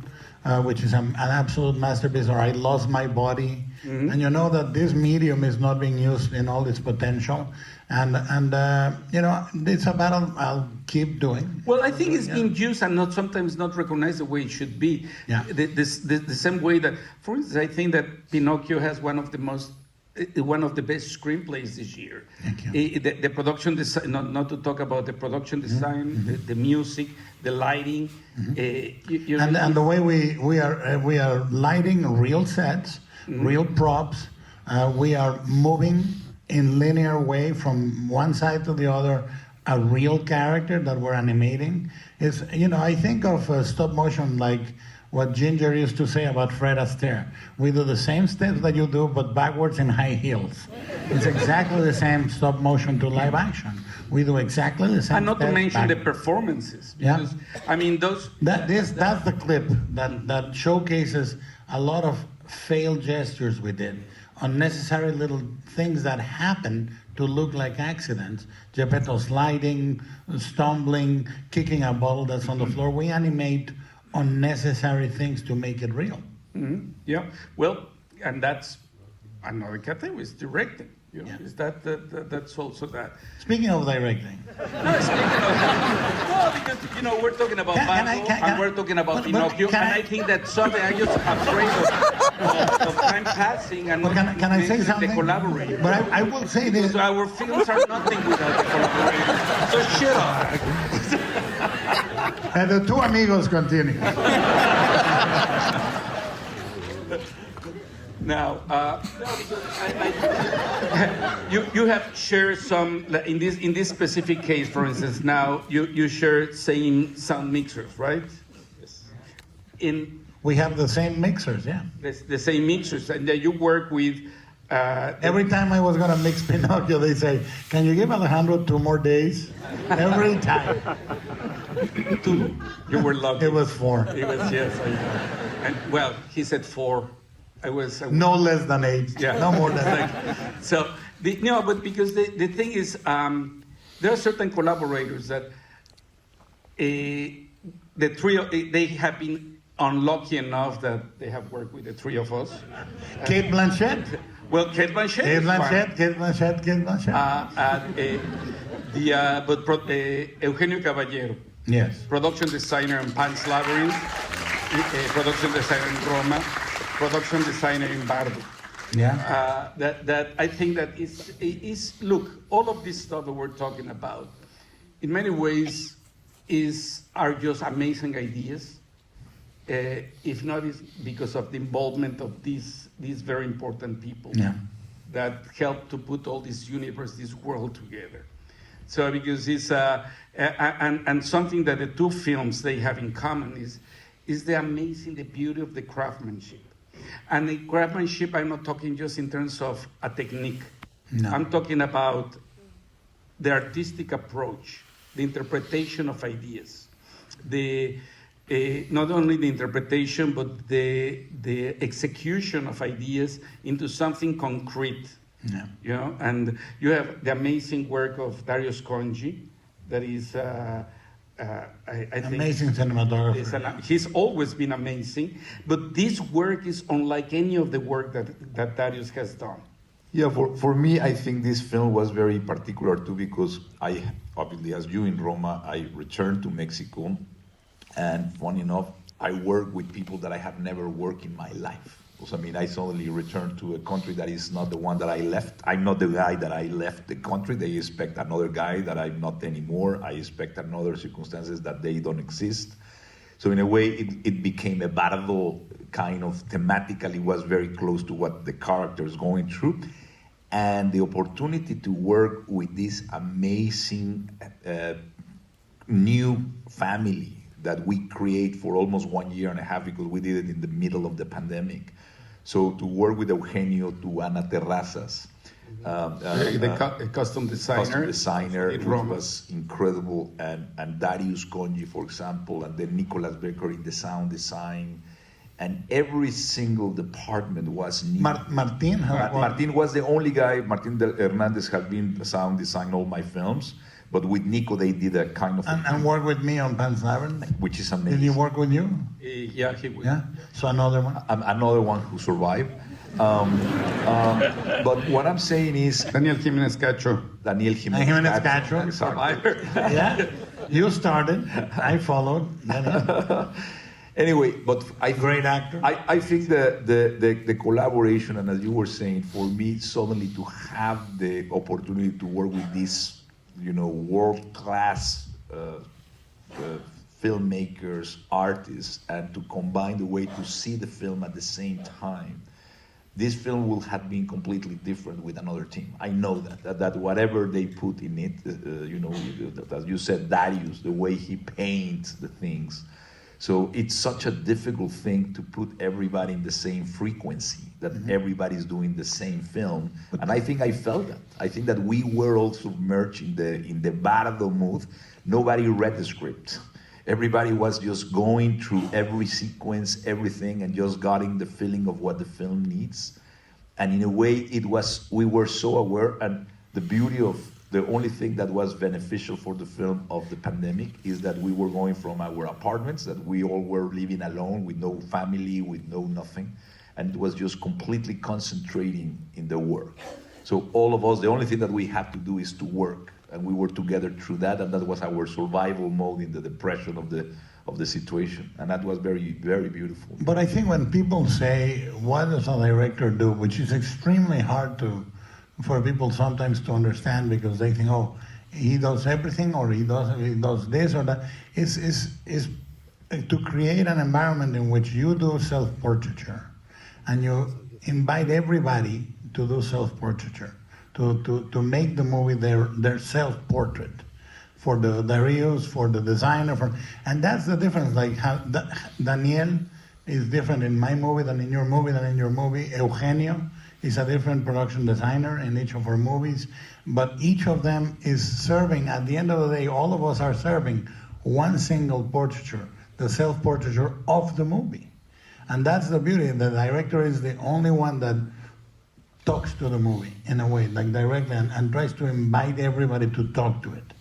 which is an absolute masterpiece, or I Lost My Body, and you know that this medium is not being used in all its potential, and it's a battle I'll keep doing. Well, I think it's being used and sometimes not recognized the way it should be. Yeah. The same way that, for instance, I think that Pinocchio has one of the best screenplays this year. Thank you. The production design, not to talk about the production design, the music, the lighting. And the way we are lighting real sets, real props. We are moving in linear way from one side to the other. A real character that we're animating is, I think of stop motion like what Ginger used to say about Fred Astaire. We do the same steps that you do, but backwards in high heels. It's exactly the same stop motion to live action. We do exactly the same. And not to steps mention the backwards. performances. Yeah. Because, I mean, That's the clip that showcases a lot of failed gestures we did, unnecessary little things that happen to look like accidents. Geppetto sliding, stumbling, kicking a bottle that's on the floor. We animate unnecessary things to make it real. Mm-hmm. Yeah. Well, and that's another category is directing. Is that's also that. Speaking of directing. No, speaking of, because we're talking about Banco and we're talking about Pinocchio, and I think that something I'm just afraid of time passing and can I say something? The collaborator. But I will say this. Because our films are nothing without the collaborator. So shut up. And the Two Amigos continue. Now, you have shared some in this specific case, for instance. Now you share same sound mixers, right? Yes. We have the same mixers, yeah. The same mixers, and that you work with. Every time I was going to mix Pinocchio, they say, "Can you give Alejandro 2 more days?" Every time. 2. You were lucky. It was 4. It was yes. And well, he said 4. I was no less than 8. Yeah. No more than that. So but because the thing is, there are certain collaborators that the trio they have been unlucky enough that they have worked with the 3 of us. Kate Blanchett. Well, Kate Blanchett. Kate Blanchett. Eugenio Caballero. Yes. Production designer in Pan's Labyrinth. Production designer in Roma. Production designer in Bardo. Yeah. That I think that is look, all of this stuff that we're talking about, in many ways, are just amazing ideas. If not, it's because of the involvement of these very important people that help to put all this universe, this world together. So because it's and something that the 2 films they have in common is the beauty of the craftsmanship. And the craftsmanship, I'm not talking just in terms of a technique. No. I'm talking about the artistic approach, the interpretation of ideas, not only the interpretation, but the execution of ideas into something concrete. Yeah. And you have the amazing work of Darius Konji, that is. I think amazing cinematographer. He's always been amazing, but this work is unlike any of the work that Darius has done. Yeah, for me, I think this film was very particular too, because I, obviously, as you in Roma, I returned to Mexico, and funny enough, I work with people that I have never worked in my life. I mean, I suddenly returned to a country that is not the one that I left. I'm not the guy that I left the country. They expect another guy that I'm not anymore. I expect another circumstances that they don't exist. So in a way, it became a Bardo kind of thematically was very close to what the character is going through. And the opportunity to work with this amazing new family that we create for almost 1 year and a half, because we did it in the middle of the pandemic. So to work with Eugenio, to Ana Terrazas, the custom designer, which was incredible, and Darius Konji, for example, and then Nicolas Becker in the sound design, and every single department was new. Martin was the only guy. Martin Hernandez had been sound design all my films. But with Nico, they did a kind of... And work with me on Pan's Labyrinth? Which is amazing. Did he work with you? Yeah, he would. Yeah? So another one? Another one who survived. But what I'm saying is Daniel Jimenez Cacho. Daniel Jimenez Jimenez Cacho. Cacho. Survivor. Yeah, you started, I followed. Anyway, but Great actor. I think the collaboration, and as you were saying, for me suddenly to have the opportunity to work with these, world-class filmmakers, artists, and to combine the way to see the film at the same time, this film would have been completely different with another team. I know that whatever they put in it, as you said, Darius, the way he paints the things. So it's such a difficult thing to put everybody in the same frequency, that everybody's doing the same film. And I think I felt that. I think that we were all submerged in the bardo mood. Nobody read the script. Everybody was just going through every sequence, everything, and just getting the feeling of what the film needs. And in a way, we were so aware, and the beauty of the only thing that was beneficial for the film of the pandemic is that we were going from our apartments, that we all were living alone with no family, with no nothing, and it was just completely concentrating in the work. So all of us, the only thing that we had to do is to work. And we were together through that, and that was our survival mode in the depression of the situation, and that was very, very beautiful. But I think when people say, "What does a director do?" which is extremely hard for people sometimes to understand, because they think, "Oh, he does everything, or he does this or that." Is to create an environment in which you do self-portraiture, and you invite everybody to do self-portraiture. To make the movie their self-portrait for the Darius, for the designer, and that's the difference. Like how Daniel is different in my movie than in your movie than in your movie. Eugenio is a different production designer in each of our movies, but each of them is serving. At the end of the day, all of us are serving one single portraiture, the self-portraiture of the movie, and that's the beauty. The director is the only one that talks to the movie in a way, like directly, and tries to invite everybody to talk to it,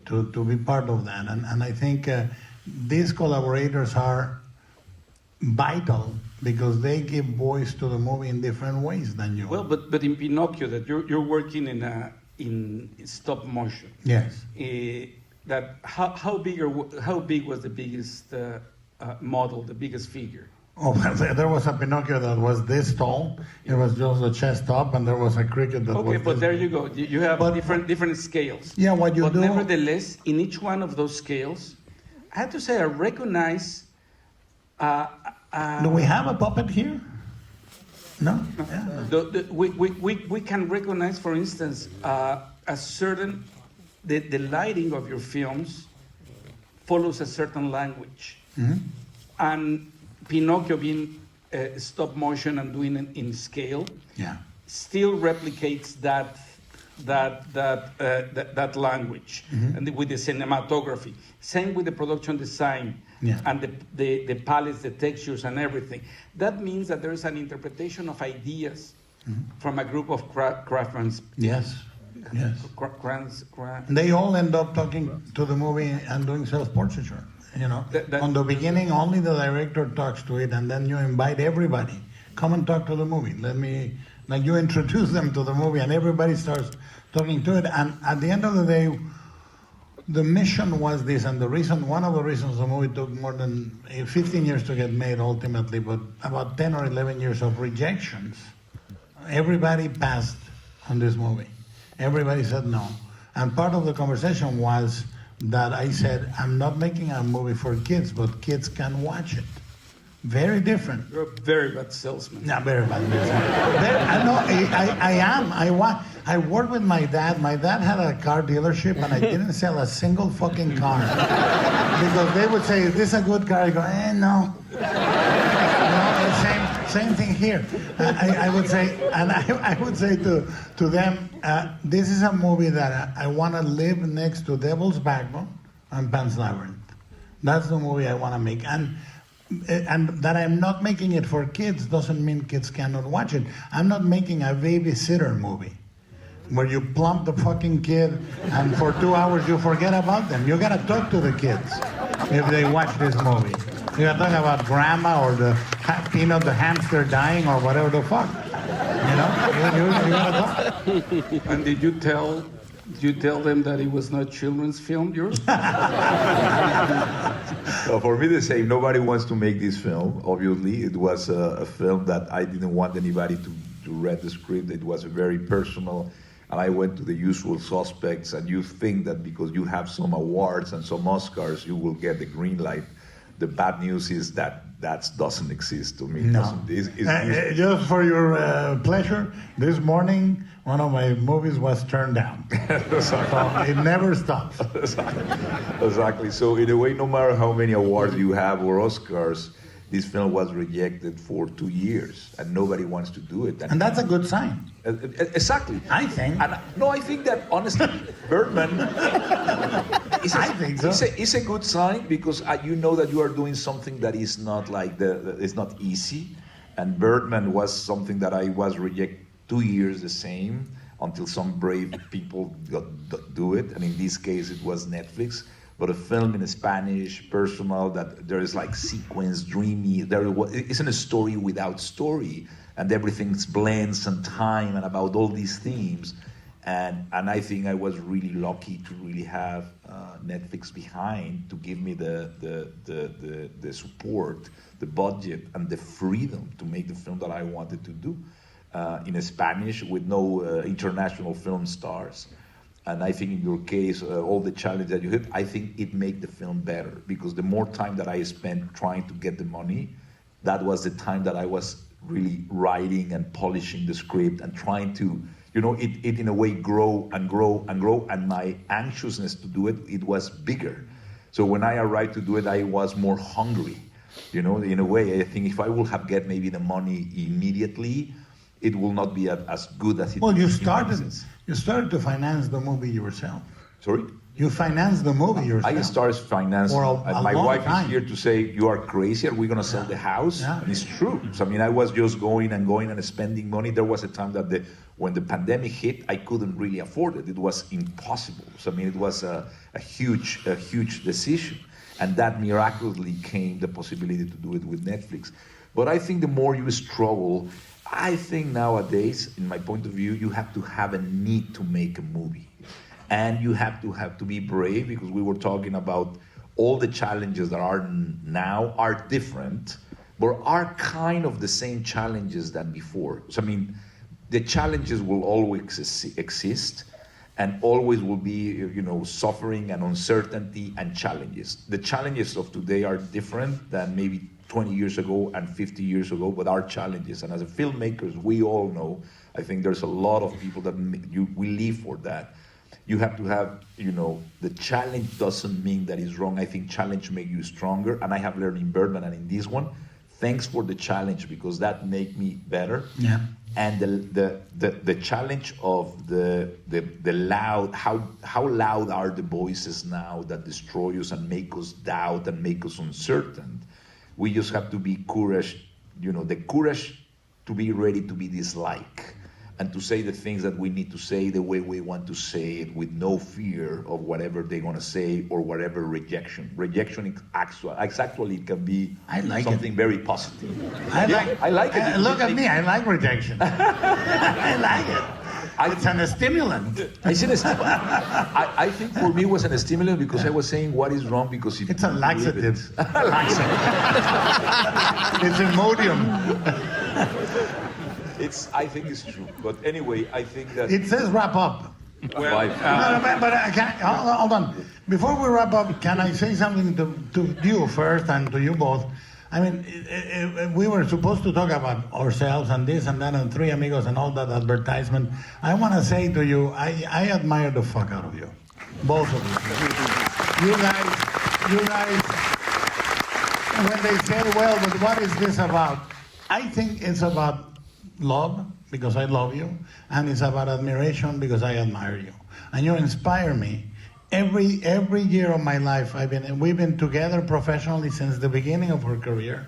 to be part of that. And I think these collaborators are vital because they give voice to the movie in different ways than you. Well, but in Pinocchio, that you're working in stop motion. Yes. That how big was the biggest model, the biggest figure? Oh, there was a Pinocchio that was this tall. It was just the chest up, and there was a cricket that was. Okay, but this there big. you go. You have different scales. Yeah, what you but do. But nevertheless, in each one of those scales, I have to say I recognize. Do we have a puppet here? No. Yeah. We can recognize, for instance, a certain the lighting of your films follows a certain language, and Pinocchio being stop motion and doing it in scale, still replicates that language, and with the cinematography. Same with the production design and the palettes, the textures, and everything. That means that there is an interpretation of ideas from a group of craftsmen. Yes. They all end up talking to the movie and doing self-portraiture. On the beginning, only the director talks to it, and then you invite everybody. Come and talk to the movie. You introduce them to the movie, and everybody starts talking to it. And at the end of the day, the mission was this, and one of the reasons the movie took more than 15 years to get made ultimately, but about 10 or 11 years of rejections. Everybody passed on this movie. Everybody said no. And part of the conversation was that I said, I'm not making a movie for kids, but kids can watch it. Very different. You're a very bad salesman. No, very bad. I am. I work with my dad. My dad had a car dealership, and I didn't sell a single fucking car. Because they would say, is this a good car? I go, no. Same thing here. I would say, and I would say to them, this is a movie that I want to live next to Devil's Backbone and Pan's Labyrinth. That's the movie I want to make. And that I'm not making it for kids doesn't mean kids cannot watch it. I'm not making a babysitter movie where you plump the fucking kid and for 2 hours you forget about them. You gotta talk to the kids if they watch this movie. You gotta talk about grandma or the Peanut the hamster dying or whatever the fuck. And did you tell them that it was not children's film, yours? For me, the same. Nobody wants to make this film. Obviously, it was a film that I didn't want anybody to read the script. It was very personal, and I went to the usual suspects. And you think that because you have some awards and some Oscars, you will get the green light. The bad news is that doesn't exist to me. No. Just for your pleasure, this morning, one of my movies was turned down. So it never stops. Exactly. So in a way, no matter how many awards you have or Oscars, this film was rejected for 2 years, and nobody wants to do it. And that's a good sign. Exactly. I think. And no, I think that honestly, Birdman is a good sign because you know that you are doing something that is not like it's not easy. And Birdman was something that I was rejected 2 years the same until some brave people do it. And in this case, it was Netflix. But a film in Spanish, personal, that there is like sequence, dreamy. It isn't a story without story, and everything's blends and time and about all these themes. And I think I was really lucky to really have Netflix behind to give me the support, the budget, and the freedom to make the film that I wanted to do in Spanish with no international film stars. And I think in your case, all the challenge that you had, I think it made the film better because the more time that I spent trying to get the money, that was the time that I was really writing and polishing the script and trying to, it in a way grow and grow and grow. And my anxiousness to do it was bigger. So when I arrived to do it, I was more hungry. In a way, I think if I would have get maybe the money immediately, it will not be as good as it. Well, you started to finance the movie yourself. Sorry? You financed the movie yourself. I started financing. And my wife is here to say, you are crazy. Are we going to sell the house? Yeah. And it's true. So, I was just going and spending money. There was a time that when the pandemic hit, I couldn't really afford it. It was impossible. So, it was a huge decision. And that miraculously came the possibility to do it with Netflix. But I think the more you struggle, I think nowadays, in my point of view, you have to have a need to make a movie. And you have to be brave because we were talking about all the challenges that are now are different, but are kind of the same challenges than before. So, the challenges will always exist and always will be, suffering and uncertainty and challenges. The challenges of today are different than maybe 20 years ago and 50 years ago, but our challenges. And as a filmmakers, we all know, I think there's a lot of people that we live for that. You have to have, the challenge doesn't mean that it's wrong. I think challenge make you stronger. And I have learned in Birdman and in this one, thanks for the challenge because that made me better. Yeah. And the challenge of the loud, how loud are the voices now that destroy us and make us doubt and make us uncertain. We just have to be courage, the courage to be ready to be disliked and to say the things that we need to say the way we want to say it with no fear of whatever they're going to say or whatever rejection. Rejection is actually it can be something very positive. I like it. Look at me, I like rejection. I like it. It's an stimulant. I think for me it was a stimulant because I was saying what is wrong because it's a laxative. It's Imodium. I think it's true. But anyway, I think that... It says wrap up. Well, hold on. Before we wrap up, can I say something to you first and to you both? We were supposed to talk about ourselves and this and that and Three Amigos and all that advertisement. I want to say to you, I admire the fuck out of you. Both of you. You guys, when they say, well, but what is this about? I think it's about love, because I love you, and it's about admiration because I admire you. And you inspire me. Every year of my life, we've been together professionally since the beginning of our career,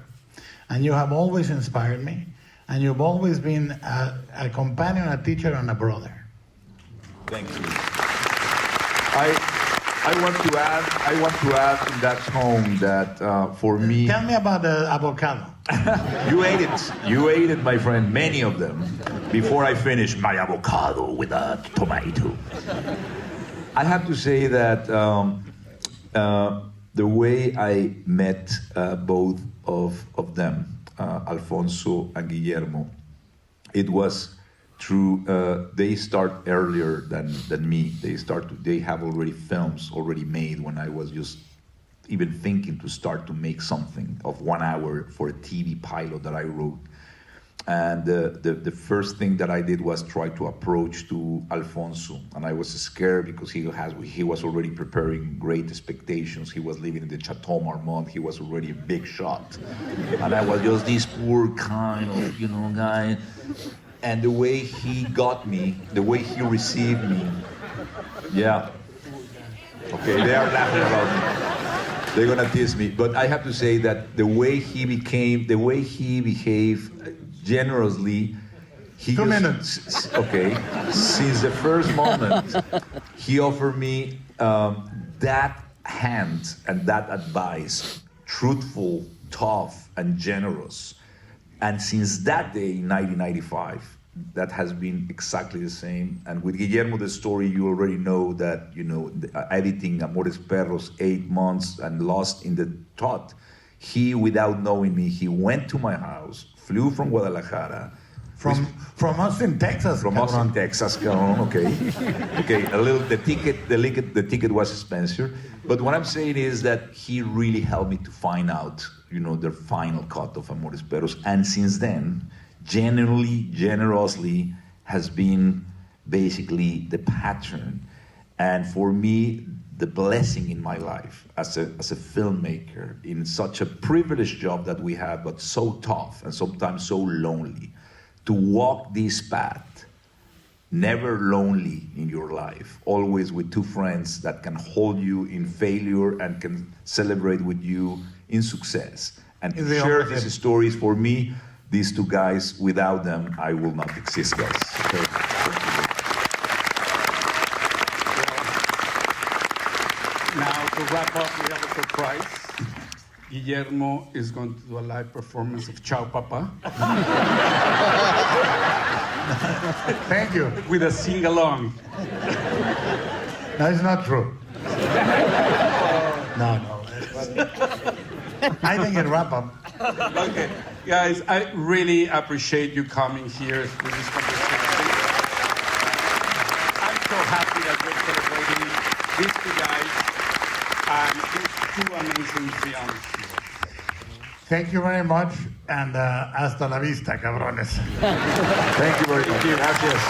and you have always inspired me, and you've always been a companion, a teacher, and a brother. Thank you. I want to add in that home that for me. Tell me about the avocado. You ate it. You ate it, my friend. Many of them. Before I finish my avocado with a tomato. I have to say that the way I met both of them, Alfonso and Guillermo, it was through, they start earlier than me. They have already films already made when I was just even thinking to start to make something of 1 hour for a TV pilot that I wrote. And the first thing that I did was try to approach to Alfonso, and I was scared because he was already preparing great expectations. He was living in the Chateau Marmont. He was already a big shot, and I was just this poor kind of guy. And the way he got me, the way he received me, yeah. Okay, they are laughing about me. They're gonna tease me, but I have to say that the way he behaved generously, he 2 minutes. Okay, since the first moment, he offered me that hand and that advice, truthful, tough, and generous. And since that day, in 1995, that has been exactly the same. And with Guillermo, the story, you already know that, editing Amores Perros 8 months and lost in the thought. He, without knowing me, he went to my house, flew from Guadalajara. From Austin, Texas. From Austin, Texas, okay. Okay, the ticket was expensive. But what I'm saying is that he really helped me to find out, the final cut of Amores Perros. And since then, generously has been basically the pattern. And for me, the blessing in my life as a filmmaker in such a privileged job that we have, but so tough and sometimes so lonely, to walk this path, never lonely in your life, always with 2 friends that can hold you in failure and can celebrate with you in success. And to share these stories, for me, these 2 guys, without them, I will not exist, guys. Okay. Now, to wrap up, we have a surprise. Guillermo is going to do a live performance of Ciao Papa. Thank you. With a sing-along. That is not true. No. I think it wrap up. Okay, guys, I really appreciate you coming here to this conversation. I'm so happy that we're celebrating these 2 guys and these 2 amazing films. Thank you very much, and hasta la vista, cabrones. Thank you very much. Gracias.